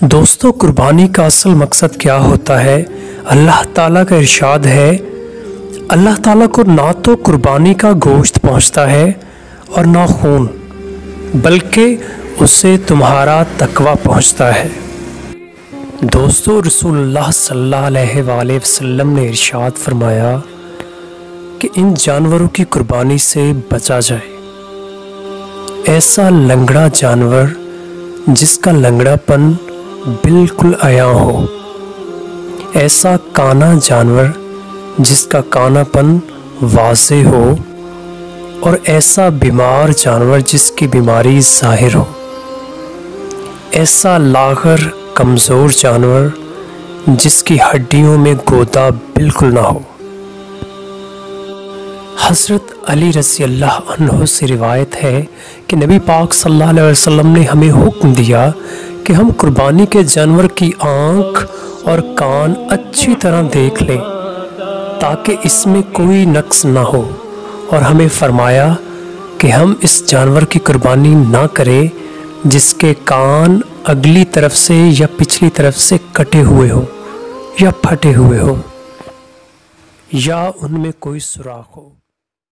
دوستو، قربانی کا اصل مقصد کیا ہوتا ہے؟ اللہ تعالیٰ کا ارشاد ہے، اللہ تعالیٰ کو نہ تو قربانی کا گوشت پہنچتا ہے اور نہ خون، بلکہ اسے تمہارا تقوی پہنچتا ہے۔ دوستو، رسول اللہ صلی اللہ علیہ وآلہ وسلم نے ارشاد فرمایا کہ ان جانوروں کی قربانی سے بچا جائے۔ ایسا لنگڑا جانور جس کا لنگڑا پن بالکل عیاں ہو، ایسا کانا جانور جس کا کانا پن واضح ہو، اور ایسا بیمار جانور جس کی بیماری ظاہر ہو، ایسا لاغر کمزور جانور جس کی ہڈیوں میں گودا بالکل نہ ہو۔ حضرت علی رضی اللہ عنہ سے روایت ہے کہ نبی پاک صلی اللہ علیہ وسلم نے ہمیں حکم دیا کہ ہم قربانی کے جانور کی آنکھ اور کان اچھی طرح دیکھ لیں تاکہ اس میں کوئی نقص نہ ہو، اور ہمیں فرمایا کہ ہم اس جانور کی قربانی نہ کریں جس کے کان اگلی طرف سے یا پچھلی طرف سے کٹے ہوئے ہوں یا پھٹے ہوئے ہوں یا ان میں کوئی سوراخ ہو۔